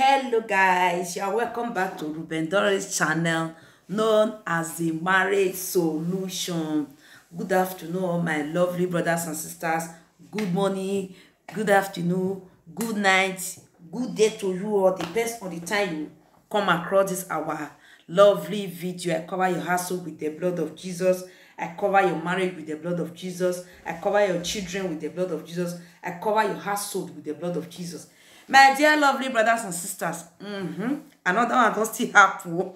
Hello guys, you are welcome back to Ruben Doris channel known as the Marriage Solution. Good afternoon all my lovely brothers and sisters. Good morning, good afternoon, good night, good day to you all. Depends on the time you come across this our lovely video. I cover your household with the blood of Jesus. I cover your marriage with the blood of Jesus. I cover your children with the blood of Jesus. I cover your household with the blood of Jesus. My dear lovely brothers and sisters, another one don't still happen.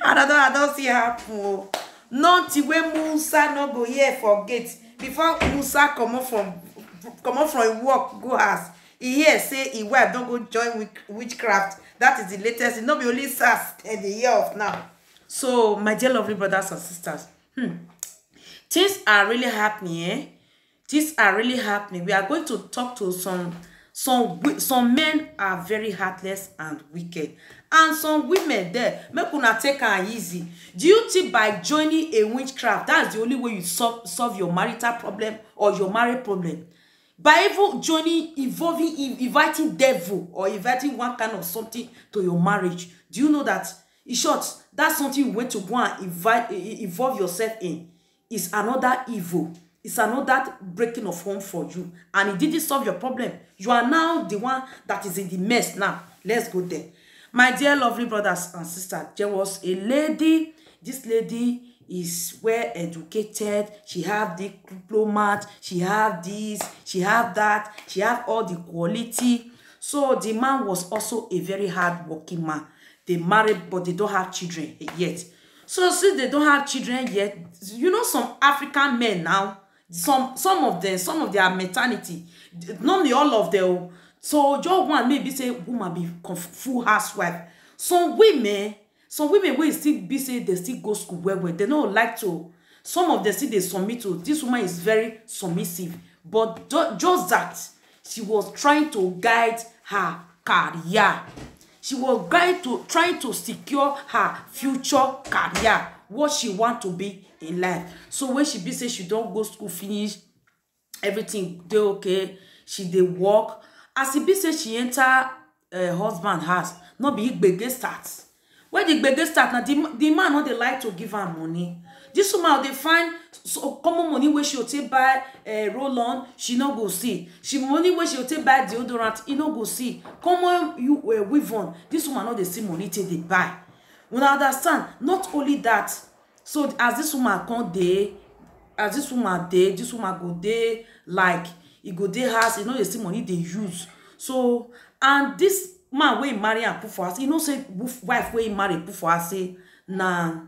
Another one don't still happen. Not when Musa no go here forget. Before Musa come up from work, go house. He hear say he wife don't go join witchcraft. That is the latest. It not be only SARS in the year of now. So, my dear lovely brothers and sisters, things are really happening, eh? Things are really happening. We are going to talk to some men are very heartless and wicked, and some women there make una take am easy. Do you think by joining a witchcraft that's the only way you solve your marital problem or your marriage problem? By even joining, inviting devil or inviting one kind of something to your marriage, do you know that in short that's something you went to go and involve yourself in is another evil? It's another breaking of home for you, and it didn't solve your problem. You are now the one that is in the mess now. Let's go there. My dear lovely brothers and sisters, there was a lady. This lady is well educated. She have the diploma, she have this, she have that, she have all the quality. So the man was also a very hard working man. They married, but they don't have children yet. So since they don't have children yet, you know, some African men now, some of their maternity, not all of them. So just one maybe say woman be full housewife. Some women will still be say they still go school well. They don't like to. Some of them still they submit to. This woman is very submissive, but just that she was trying to guide her career. She was trying to secure her future career, what she want to be in life. So when she be say she don't go school finish, everything they okay, she dey work. As e be say she enter husband house, not be gbege start. When the gbege start, now the man no dey like to give her money. This woman they find so common money where she will take buy roll on, she no go see. She money where she will take buy deodorant, he no go see. Common you weave on. This woman no dey see money till they buy. When I understand, not only that. So as this woman come dey, this woman go dey like he go dey house, he no dey see money they use. So and this man wey marry and put for us, he no say wife wey marry put for us say nah.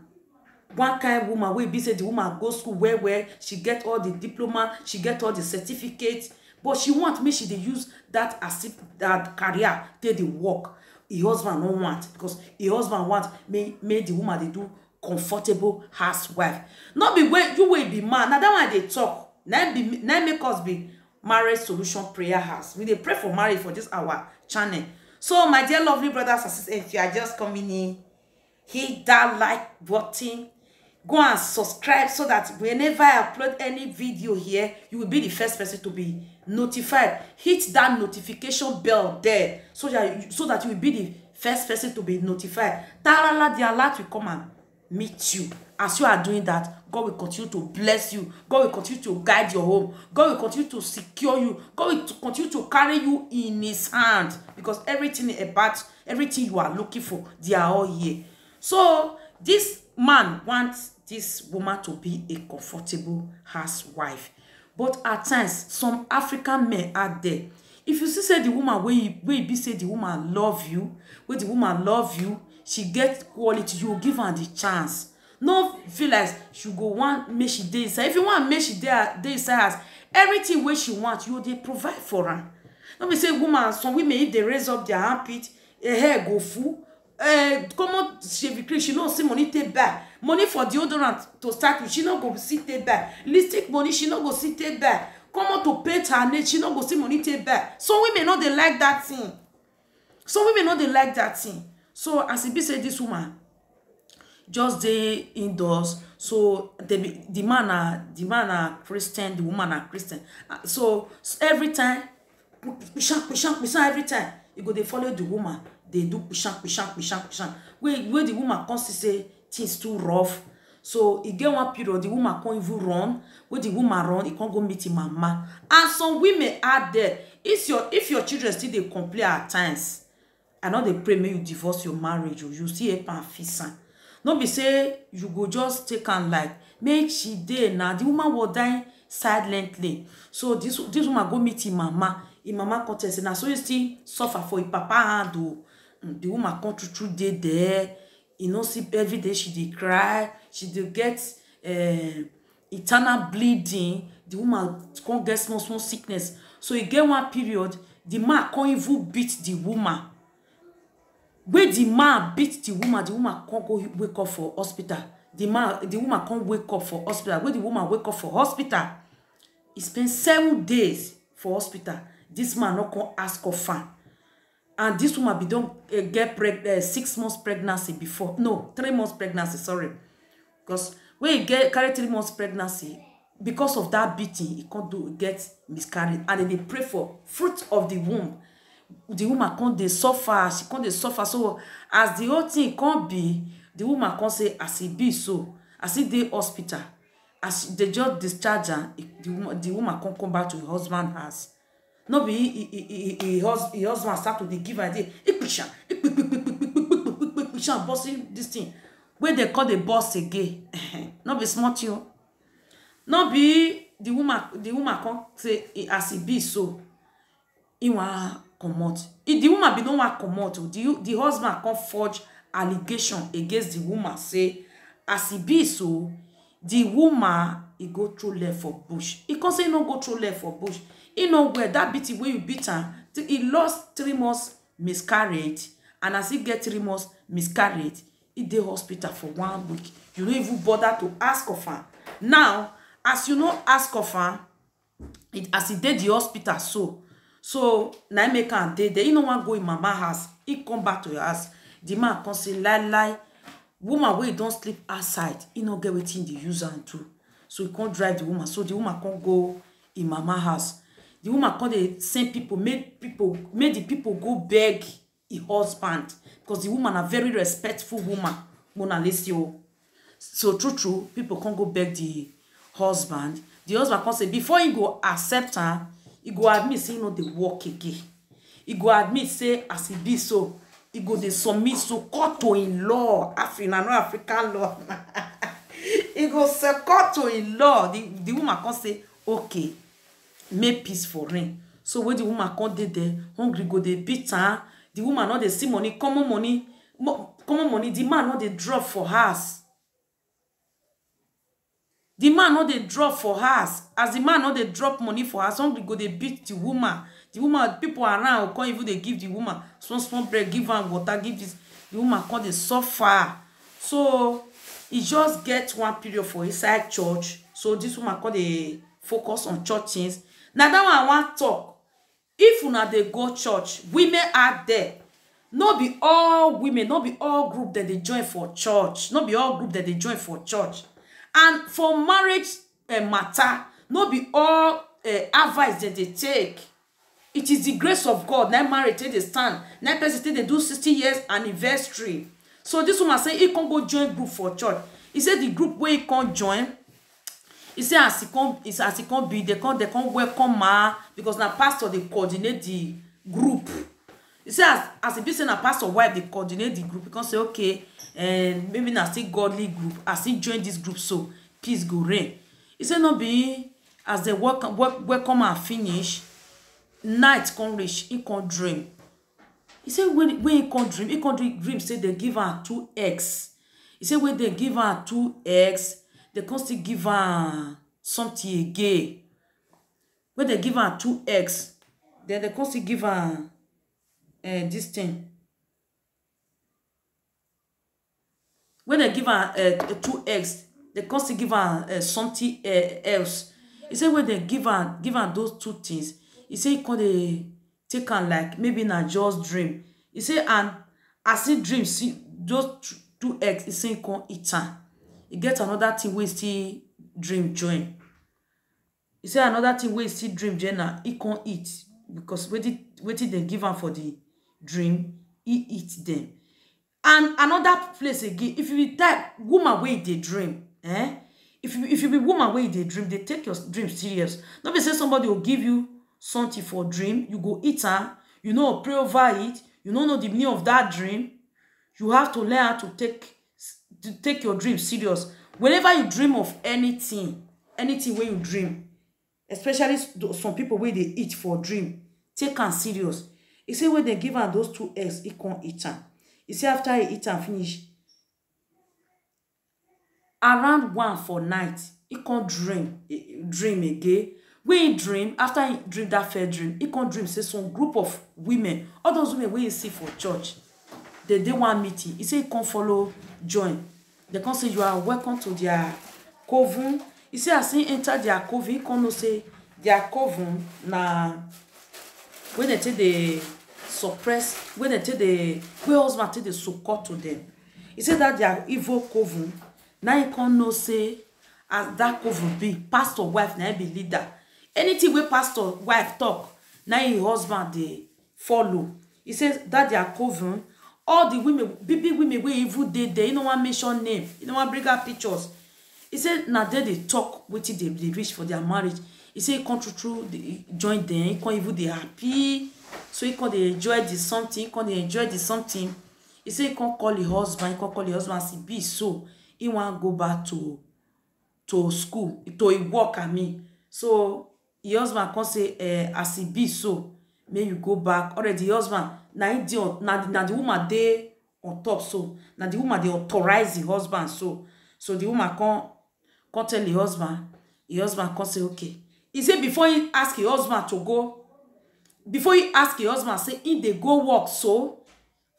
One kind woman wey be say the woman go school where she get all the diploma, she get all the certificates, but she want me she dey use that as if that career take the work. Her husband no want, because her husband want make the woman they do comfortable housewife. Not be way you will be man. Now that one they talk. Now make us be Marriage Solution Prayer House. We dey pray for marriage for this our channel. So my dear lovely brothers and sisters, if you are just coming in, hit that like button. Go and subscribe so that whenever I upload any video here, you will be the first person to be notified. Hit that notification bell there so that you will be the first person to be notified. Tarala, the alert will come and meet you. As you are doing that, God will continue to bless you. God will continue to guide your home. God will continue to secure you. God will continue to carry you in his hand, because everything you are looking for, they are all here. So this man wants this woman to be a comfortable housewife, but at times some African men out there, if you see say the woman wey be say the woman love you, where the woman love you, she get quality, you give her the chance. No feel like she go want make she dey inside. If you want make she dey inside house, everything wey she want, you dey provide for her. Don't be say woman, some women if they raise up their armpit, her hair go full. Come on, she no see money take buy. Money for deodorant to start with, she no go see take buy. Lipstick money, she no go see take buy. Come on to paint her nail, she no go see money take buy. Some women know they like that thing. Some women know they like that thing. So as it be say this woman just dey indoors. So the man are Christian, the woman are Christian. So every time, every time e go dey follow the woman dey do pushan wey the woman come see say things too rough. So e get one period the woman can't even run. When the woman run, e can't go meet him mama. And some women are there. If your children still dey complain at times, I know they pray make you divorce your marriage, or you see a pan fisa. No be say you go just take am like make she dey now. The woman will die silently. So this woman go meet him mama. Him mama come tell say na so you still suffer for your papa hand o. The woman come true dey there. You know, see every day she dey cry. She dey get internal bleeding. The woman can't get small sickness. So e get one period the man can't even beat the woman. When the man beat the woman can't go wake up for hospital. The woman can't wake up for hospital. When the woman wake up for hospital, he spent 7 days for hospital. This man not come ask of her. And this woman be don't get 6 months pregnancy before. No, 3 months pregnancy, sorry. Because when you carry 3 months pregnancy, because of that beating, he can't get miscarriage. And they pray for fruit of the womb. The woman can't they suffer. She can't they suffer. So as the whole thing can't be, the woman can't say as it be so. As it dey hospital. As they just discharge her, the woman can't come back to her husband's house. No be her husband start to give her idea. Bossing this thing. Where they call the boss again. No be smart you. No be the woman can't say as it be so. He want come out. The woman be don't want come out. The husband can't forge allegation against the woman. Say as it be so, the woman he go through left for bush. He can't say no go through left for bush. He know where that beating where you beat her. He lost 3 months miscarriage, and as he get 3 months miscarriage, he dey hospital for 1 week. You don't even bother to ask of her. Now, as you know, ask of her, as he did the hospital, so now make her dey there. He no want go in mama house. He come back to your house. The man come say lie. Woman wey don't sleep outside, he no get wetin dey use am too. So he can't drive the woman. So the woman can't go in mama house. The woman can't dey send people, make the people go beg her husband, because the woman a very respectful woman. Mona Lesio. So true, people can't go beg the husband. The husband can't say before he go accept her, he go admit say no dey work again. He go admit say as he be so, he go dey submit so court to in law. African law. He go say court to in law. The woman can't say okay, make peace for rain. So when the woman can't dey there, hungry go dey beat her. The woman not dey see money, common money. The man not dey drop for house. The man not dey drop for house. As the man not dey drop money for house, hungry go dey beat the woman. The woman, people around can't even they give the woman small bread, give her water, give this. The woman can't dey suffer. So he just get one period for inside church. So this woman can't dey focus on church things. Now that one I want talk. If una dey go church, women are there. No be all women, no be all group that they join for church. No be all group that they join for church. And for marriage matter, no be all advice that they take. It is the grace of God. Now marriage take they stand. Now person they do 60 years anniversary. So this woman say he can't go join group for church. He said the group where he can't join. He said as he can't be, they can't welcome her, because now pastor they coordinate the group. He said as he be saying a pastor wife they coordinate the group. He can say okay, and maybe now still godly group. As he join this group, so peace go reign. He said no be as they welcome and finish, night can't reach, he can't dream. He said when he can't dream, say they give her 2 eggs. He said when they give her 2 eggs, they can still give her something again. When they give her 2 eggs, then they can still give her this thing. When they give her 2 eggs, they can still give her something else. He said when they give her those 2 things, he said he can't take her like maybe not just dream. He said and as he dreams, see those 2 eggs, he said he can't eat her. He get another thing where he still dream join. He said another thing where he still dream join, he can't eat, because waiting they give him for the dream, he eat them. And another place again, if you be type woman wey dey dream, if you be woman wey dey dream, they take your dream serious. Not be say somebody will give you something for dream, you go eat am, you know, pray over it, you don't know the meaning of that dream. You have to learn how to take your dream serious. Whenever you dream of anything wey you dream, especially some people wey dey eat for dream, take am serious. You say when they give am those 2 eggs, he can't eat am. You see, after he eat and finish, around 1 for night, he can't dream again. When he dream, after he dream that first dream, he can't dream say some group of women, all those women wey you see for church, they one meeting. He say he can't follow join. They can't say you are welcome to their coven. He say as he enter their coven, he can't know say their coven na when they take the suppress, when they take the where husband take the support to them. He said that their evil coven. Now you can't know say as that coven be pastor wife now be leader. Anything where pastor wife talk, now your husband they follow. He says that their coven, all the women, big women where evil did there, you don't want mention name, you don't want bring up pictures. He said now they talk waiting they reach for their marriage. He said he can't through join them, he can't even they happy. So he can't enjoy this something, he can't enjoy this something. He said he can't call the husband, he can't call the husband as he be so he want go back to school, to he work at me. So the husband can't say as he be so, may you go back. Already the husband, now the woman they on top so. Now the woman they authorize the husband so. So the woman can't tell the husband can't say okay. He said before he ask the husband to go, before he ask the husband, say if they go work so,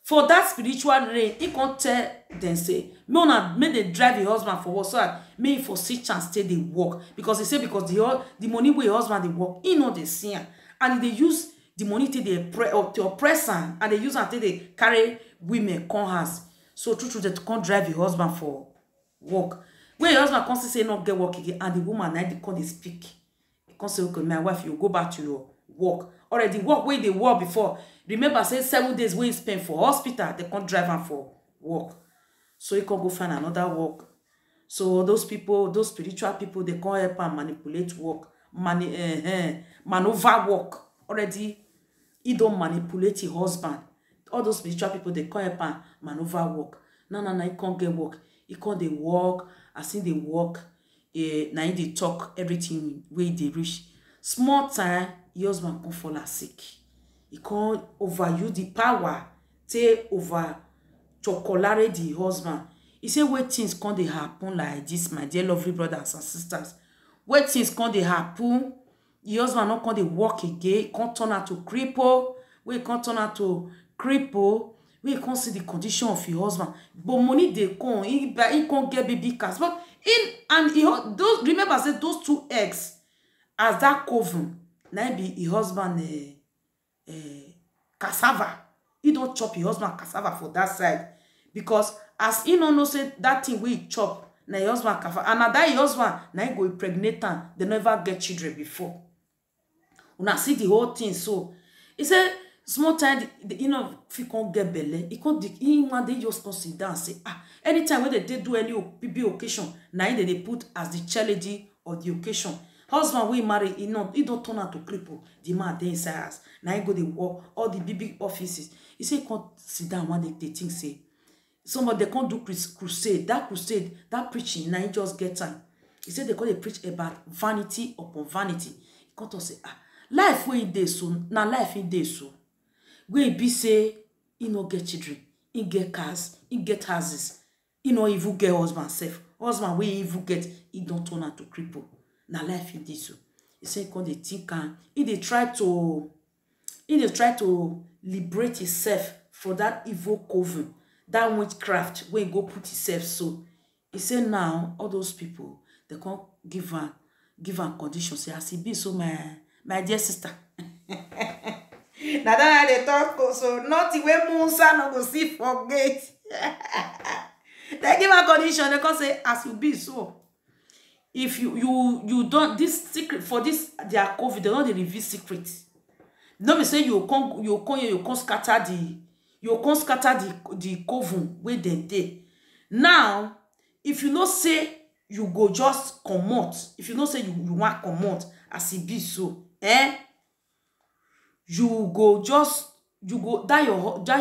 for that spiritual rain, he can't tell them say, may they drive the husband for work so that may for see chance stay they work. Because he said because the money where the husband they work, he know they see am. And they use the money to oppress am, and they use am till they carry women come house. So true they can't drive the husband for work. When the husband can't say not get work again, and the woman now they can't speak. He can't say, okay, my wife, you go back to your work. Already work where they work before. Remember, say 7 days when you spend for hospital, they can't drive am for work. So he can go find another work. So those people, those spiritual people, they can't help and manipulate work, maneuver work. Already, he don't manipulate his husband. All those spiritual people, they can't help and maneuver work. No, he can't get work. He can't they work. As in they work, now they talk everything where they reach. Small time, your husband can fall sick. He can't overuse the power, take over chocolate the husband. He say, where things can't they happen like this, my dear lovely brothers and sisters. Where things can't they happen, your husband not can't they walk again, can't turn out to cripple, where can't turn out to cripple, where can't see the condition of your husband. But money they come, he can't get baby cast. But remember, I said those 2 eggs, as that coven, now be his husband cassava. He don't chop his husband cassava for that side. Because as he no know say that thing we chop, na his husband cassava. And now that his husband, now he go impregnate am, they never get children before. Una see the whole thing so. He said, small time, if he can't get belly, they just come sit down and say, anytime when they do any big occasion, now they put as the chair lady of the occasion. Husband we marry, he don't turn out to cripple. The man they inside house. Now he go they work all the big offices. He say he can't sit down one day they think say somebody they can't do crusade. That crusade, that preaching, now he just get time. He said they can't preach about vanity upon vanity. He can't say life where he dey so, now life in day so. Where he be say he no get children, he get cars, he get houses, he no even get husband self. Husband where he even get, he don't turn out to cripple. Na life in this so. He say because they think he dey try to liberate himself for that evil coven, that witchcraft where he go put himself so. He say now all those people they can't give her conditions. Say as he be so my dear sister. Now that they talk so nothing where Musa no go see forget. They give her condition. They can say as you be so. If you don't this secret for this their COVID, they don't reveal secrets. No be say you come here, you come scatter the coven where they dey. Now, if you know say you go just comot, if you know say you want comot as e be so, you go that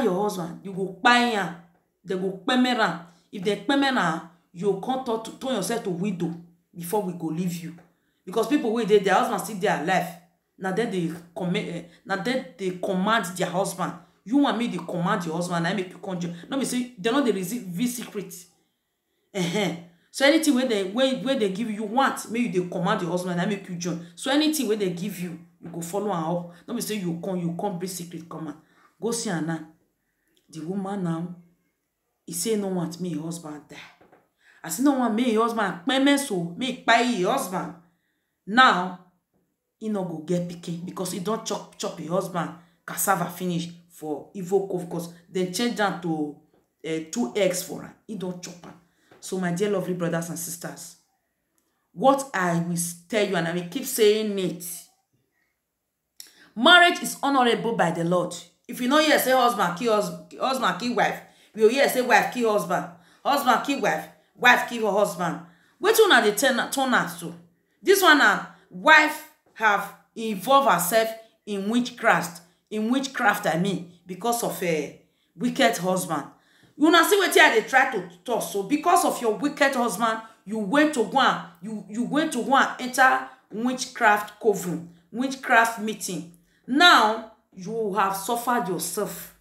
your husband, you go kpai am, they go kpeme am. If they kpeme am, you come turn yourself to widow before we go leave you. Because people wey dey, their husband still dey alive. Now then they command their husband. You want me to command your husband, I make you conjure. No be say they no dey receive secret. So anything where they give you want, maybe they command your husband, I make you join. So anything where they give you, you go follow and up. No be say you come bring secret command. Go see her now. The woman now, he say no want me husband die. I say no want me husband payment, so me buy your husband. Now he no go get pikin because he don't chop your husband cassava finish for evil cove, because they change down to 2 eggs for her. He don't chop her. So my dear lovely brothers and sisters, what I will tell you, and I will keep saying it, marriage is honorable by the Lord. If you know, yes, say husband kill wife, you hear say wife kill husband kill wife kill her husband. Which one are they turn out to? This one, wife have involved herself in witchcraft. I mean, because of a wicked husband. You now see what they try to talk. So because of your wicked husband, you went to go and enter witchcraft coven, witchcraft meeting. Now you have suffered yourself,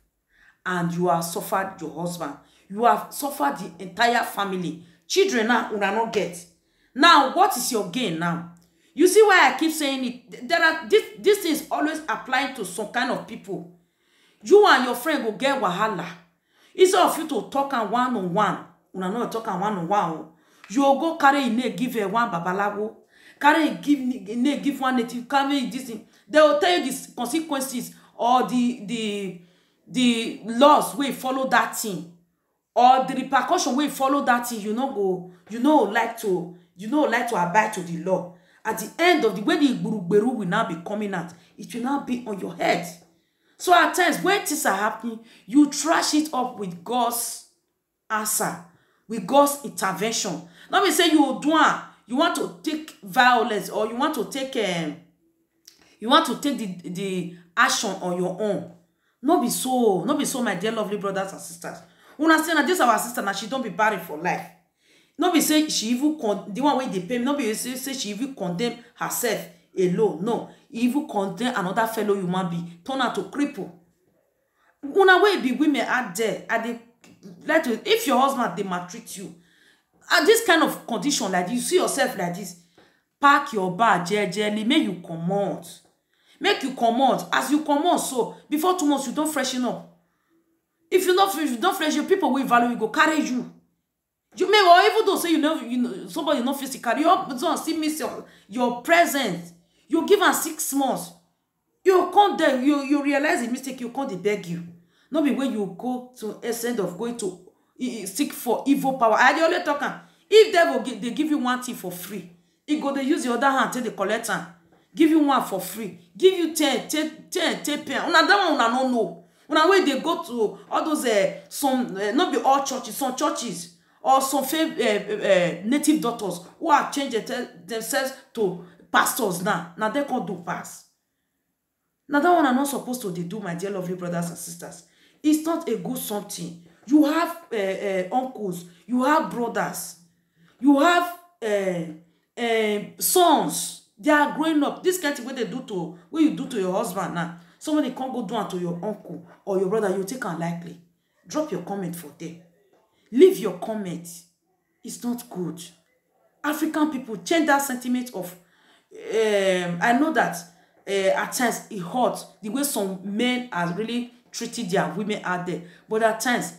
and you have suffered your husband. You have suffered the entire family. Children now will not get. Now, what is your gain now? You see why I keep saying it? There are this is always applying to some kind of people. You and your friend will get wahala. Instead of you to talk and one-on-one, una not talk and one-on-one. You go carry in give one babalawo, give one native, carry this thing. They will tell you the consequences or the laws wey follow that thing, or the repercussion wey follow that thing. You like to abide to the law. At the end of the way, the gberu will now be coming out. It will now be on your head. So at times, when things are happening, you trash it up with God's answer, with God's intervention. Not be say you want to take violence, or you want to take the action on your own. No be so, my dear lovely brothers and sisters. Una say na this our sister, now she don't be barren for life. No be say she even the one wey dey pay me. No be say she even condemn herself alone. No, he even condemn another fellow human being, turn her to cripple. Una wey be women out there, if your husband they maltreat you, at this kind of condition like this, you see yourself like this, pack your bag gently, make you comot. As you comot, so before 2 months you don't freshen up. If you don't freshen, people will value you, go carry you. You may, or even though say you know somebody not physical, you don't still miss your presence. You give her 6 months. You come there, you realize the mistake, you can't beg you. Not be when you go to extent of going to seek for evil power. I always talk, if devil they give you one thing for free, it go they use the other hand till the collector. Give you one for free. Give you 10 pen. Una that one una no know. Una way they go to all those some not be all churches, some churches or some native doctors who are changing themselves to pastors now. Now they can't do pass. Now that one are not supposed to do, my dear lovely brothers and sisters. It's not a good something. You have uncles, you have brothers, you have sons. They are growing up. This kind of what you do to your husband now. Somebody can't go do it to your uncle or your brother. You take unlikely. Drop your comment for them. Leave your comment. It's not good. African people change that sentiment of. I know that at times it hurts the way some men are really treating their women out there. But at times,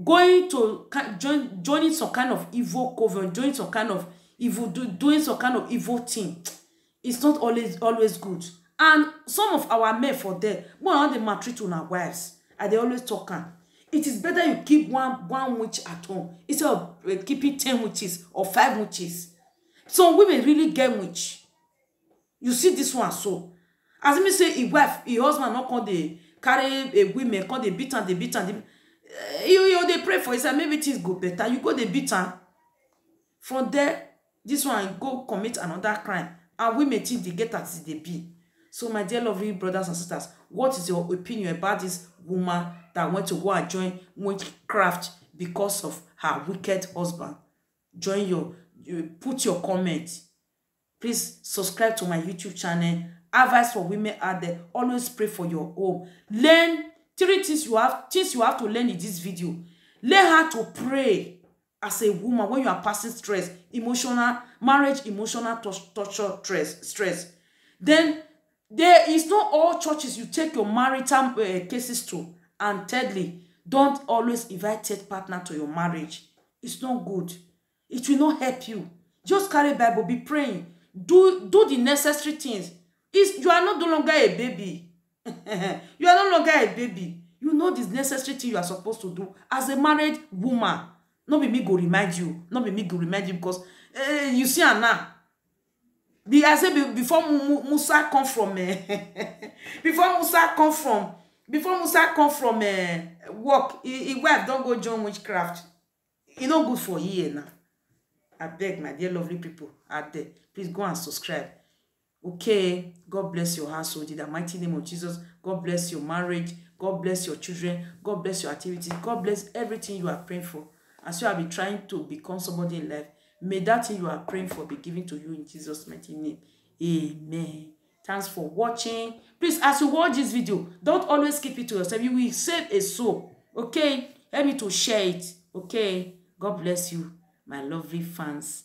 going to joining some kind of evil coven, doing some kind of evil thing, it's not always good. And some of our men for there, when they maltreat on our wives, and they always talk. It is better you keep one witch at home instead of keeping 10 witches or 5 witches. Some women really get witch. You see this one so. As me say, a wife, a husband not come dey carry a women, come dey beat am, dey beat am. You dey pray for yourself, maybe things go better. You go dey beat am. From there, this one go commit another crime. And women think they get as they be. So, my dear lovely brothers and sisters, what is your opinion about this woman that went to go and join witchcraft because of her wicked husband? Put your comment. Please subscribe to my YouTube channel. Advice for women out there. Always pray for your home. Learn 3 things you have to learn in this video. Learn how to pray as a woman when you are passing stress, marriage, emotional torture, stress. Then there is not all churches you take your marital cases to. And thirdly, don't always invite third partner to your marriage. It's not good. It will not help you. Just carry Bible, be praying. Do the necessary things. You are no longer a baby. You are no longer a baby. You know the necessary thing you are supposed to do as a married woman. Not be me go remind you. Not be me go remind you because you see her now. I say before Musa come from before Musa come from work, his wife don't go join witchcraft. It's not good for you now. I beg, my dear lovely people out there, please go and subscribe. Okay, God bless your household in the mighty name of Jesus. God bless your marriage. God bless your children. God bless your activities. God bless everything you are praying for. As you have been trying to become somebody in life, may that thing you are praying for be given to you in Jesus' mighty name. Amen. Thanks for watching. Please, as you watch this video, don't always keep it to yourself. You will save a soul. Okay? Help me to share it. Okay? God bless you, my lovely fans.